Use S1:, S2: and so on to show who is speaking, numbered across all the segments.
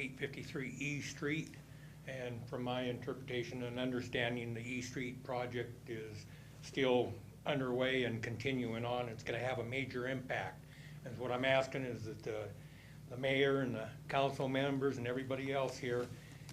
S1: 853 E Street. And from my interpretation and understanding, the E Street project is still underway and continuing on. It's going to have a major impact. And what I'm asking is that the mayor and the council members and everybody else here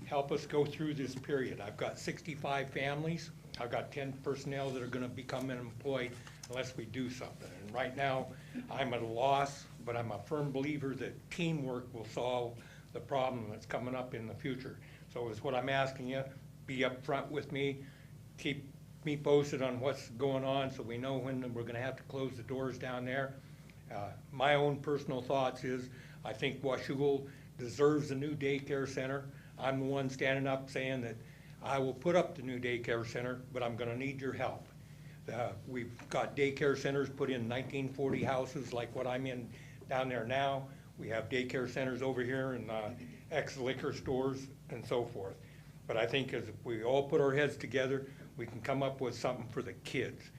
S1: help us go through this period. I've got 65 families. I've got 10 personnel that are going to become unemployed unless we do something. And right now, I'm at a loss, but I'm a firm believer that teamwork will solve the problem that's coming up in the future. So it's what I'm asking you, be upfront with me, keep me posted on what's going on so we know when we're gonna have to close the doors down there. My own personal thoughts is, I think Washougal deserves a new daycare center. I'm the one standing up saying that I will put up the new daycare center, but I'm gonna need your help. We've got daycare centers put in 1940 houses like what I'm in down there now. We have daycare centers over here and ex-liquor stores and so forth. But I think as if we all put our heads together, we can come up with something for the kids.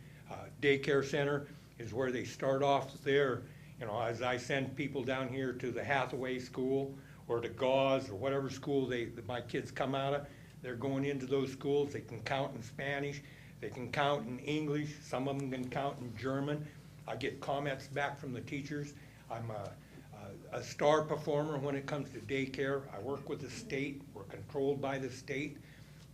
S1: Daycare center is where they start off there. You know, as I send people down here to the Hathaway School or to Gauze or whatever school that my kids come out of, they're going into those schools. They can count in Spanish, they can count in English, some of them can count in German. I get comments back from the teachers. I'm a star performer when it comes to daycare. I work with the state. We're controlled by the state.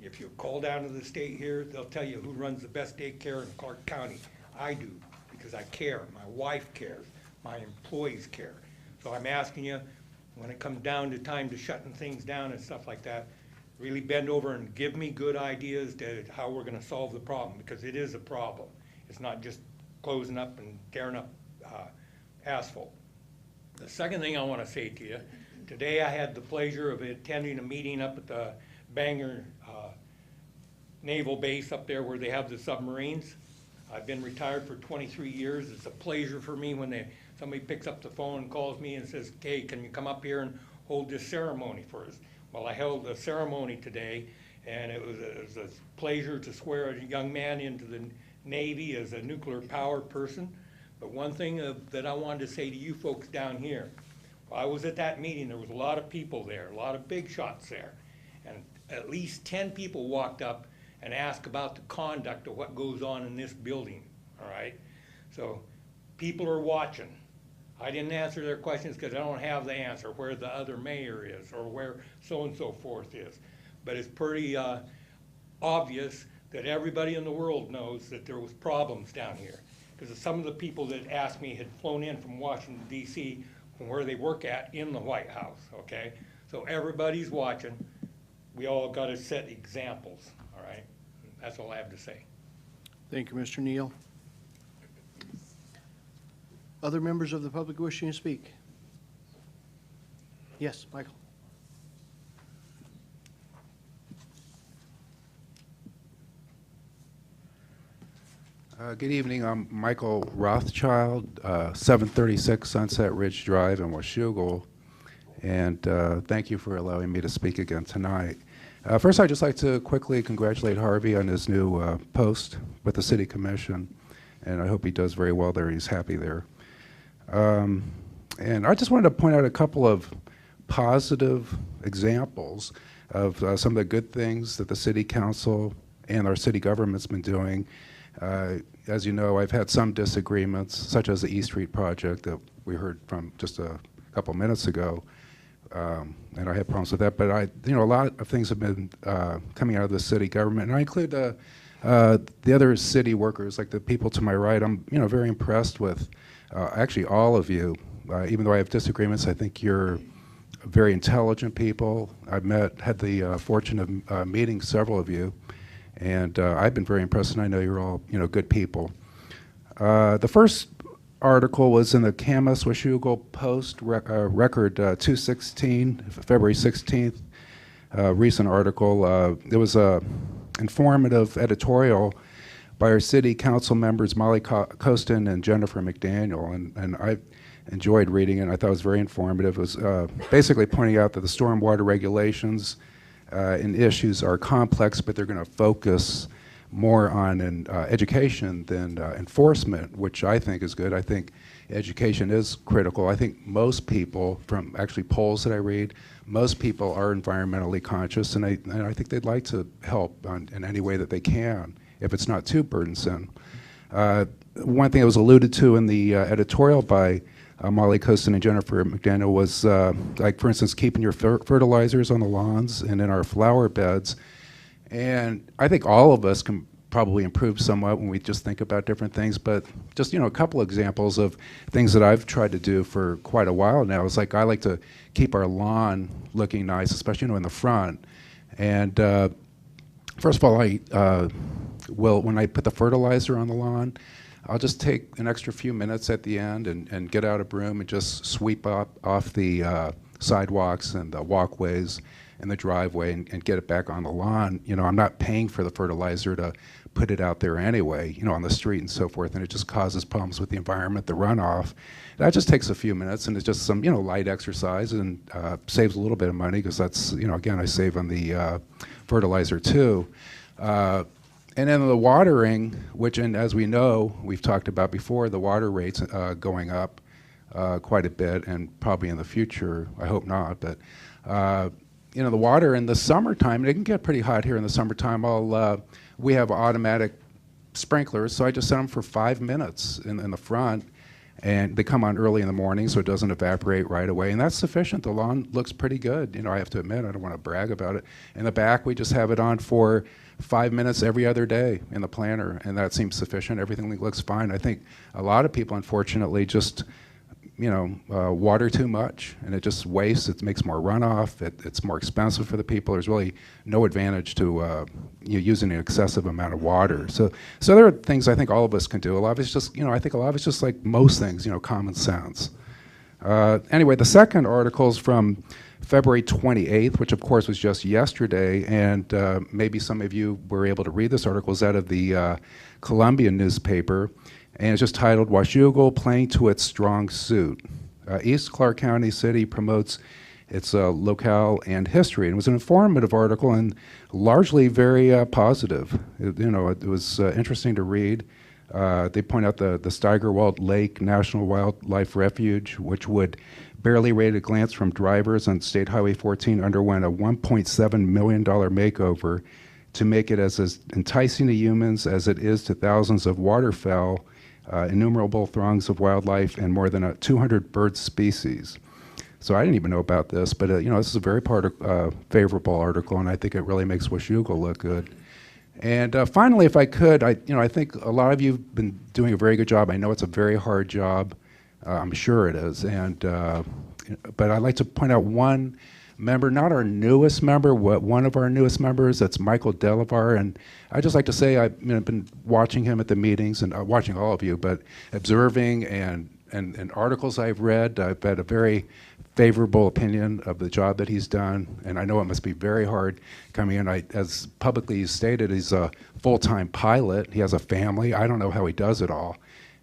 S1: If you call down to the state here, they'll tell you who runs the best daycare in Clark County. I do, because I care. My wife cares. My employees care. So I'm asking you, when it comes down to time to shutting things down and stuff like that, really bend over and give me good ideas to how we're gonna solve the problem, because it is a problem. It's not just closing up and tearing up asphalt. The second thing I want to say to you, today I had the pleasure of attending a meeting up at the Bangor Naval Base up there where they have the submarines. I've been retired for 23 years. It's a pleasure for me when somebody picks up the phone and calls me and says, "Hey, can you come up here and hold this ceremony for us?" Well, I held a ceremony today, and it was a pleasure to swear a young man into the Navy as a nuclear powered person. But one thing that I wanted to say to you folks down here, while I was at that meeting, there was a lot of people there, a lot of big shots there. And at least 10 people walked up and asked about the conduct of what goes on in this building, all right? So people are watching. I didn't answer their questions because I don't have the answer where the other mayor is or where so-and-so forth is. But it's pretty obvious that everybody in the world knows that there was problems down here. Because some of the people that asked me had flown in from Washington, D.C., from where they work at in the White House, okay? So everybody's watching. We all got to set examples, all right? That's all I have to say.
S2: Thank you, Mr. Neal. Other members of the public wishing to speak? Yes, Michael.
S3: Good evening. I'm Michael Rothschild, 736 Sunset Ridge Drive in Washougal, and thank you for allowing me to speak again tonight. First, I'd just like to quickly congratulate Harvey on his new post with the City Commission, and I hope he does very well there. He's happy there. And I just wanted to point out a couple of positive examples of some of the good things that the City Council and our city government's been doing. As you know, I've had some disagreements, such as the E Street project that we heard from just a couple minutes ago, and I had problems with that. But a lot of things have been coming out of the city government, and I include the other city workers, like the people to my right. I'm, very impressed with actually all of you. Even though I have disagreements, I think you're very intelligent people. I've had the fortune of meeting several of you. And I've been very impressed, and I know you're all, good people. The first article was in the Camas Washougal Post, record 216, February 16th, recent article. It was an informative editorial by our city council members, Molly Costin and Jennifer McDaniel, and I enjoyed reading it. I thought it was very informative. It was basically pointing out that the stormwater regulations and issues are complex, but they're going to focus more on education than enforcement, which I think is good. I think education is critical. I think most people, from actually polls that I read, most people are environmentally conscious, and I think they'd like to help in any way that they can, if it's not too burdensome. One thing that was alluded to in the editorial by Molly Costin and Jennifer McDaniel was, like, for instance, keeping your fertilizers on the lawns and in our flower beds. And I think all of us can probably improve somewhat when we just think about different things, but just, you know, a couple examples of things that I've tried to do for quite a while now is, like, I like to keep our lawn looking nice, especially, you know, in the front. And first of all, when I put the fertilizer on the lawn, I'll just take an extra few minutes at the end and get out a broom and just sweep off the sidewalks and the walkways and the driveway and get it back on the lawn. You know, I'm not paying for the fertilizer to put it out there anyway, you know, on the street and so forth, and it just causes problems with the environment, the runoff. That just takes a few minutes, and it's just some, you know, light exercise, and saves a little bit of money, because that's, you know, again, I save on the fertilizer too. And then the watering, which, and as we know, we've talked about before, the water rates going up quite a bit, and probably in the future, I hope not, but you know, the water in the summertime, it can get pretty hot here in the summertime. We have automatic sprinklers, so I just set them for 5 minutes in the front, and they come on early in the morning, so it doesn't evaporate right away, and that's sufficient. The lawn looks pretty good. You know, I have to admit, I don't want to brag about it. In the back, we just have it on for 5 minutes every other day in the planter, and that seems sufficient. Everything looks fine. I think a lot of people, unfortunately, just, you know, water too much, and it just wastes. It makes more runoff. It's more expensive for the people. There's really no advantage to using an excessive amount of water. So there are things I think all of us can do. A lot of it's just, you know, I think a lot of it's just like most things, you know, common sense. Anyway, the second article is from February 28th, which of course was just yesterday, and maybe some of you were able to read this article. It's out of the Columbia newspaper, and it's just titled, "Washougal Playing to Its Strong Suit." East Clark County City promotes its locale and history. And it was an informative article and largely very positive. You know, it was interesting to read. They point out the Steigerwald Lake National Wildlife Refuge, which would, barely rate at a glance from drivers on State Highway 14, underwent a $1.7 million makeover to make it as enticing to humans as it is to thousands of waterfowl, innumerable throngs of wildlife, and more than 200 bird species. So I didn't even know about this, but you know, this is a very favorable article, and I think it really makes Washougal look good. And finally, if I could, I think a lot of you have been doing a very good job. I know it's a very hard job. I'm sure it is. And but I'd like to point out one member, not our newest member, one of our newest members. That's Michael Delavar. And I'd just like to say I've been watching him at the meetings, and watching all of you, but observing and articles I've read. I've had a very favorable opinion of the job that he's done, and I know it must be very hard coming in. As publicly stated, he's a full-time pilot. He has a family. I don't know how he does it all.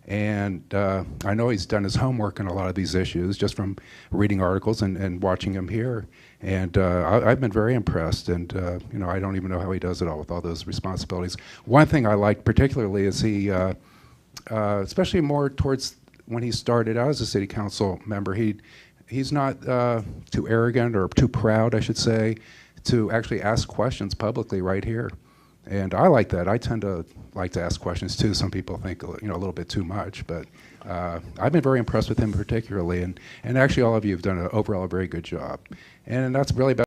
S3: And I know he's done his homework on a lot of these issues just from reading articles and watching him here. And I've been very impressed, and you know, I don't even know how he does it all with all those responsibilities. One thing I liked particularly is he, especially more towards when he started out as a city council member, he's not too arrogant or too proud, I should say, to actually ask questions publicly right here. And I like that. I tend to like to ask questions too. Some people think, you know, a little bit too much, but I've been very impressed with him particularly, and actually all of you have done overall a very good job. And that's really about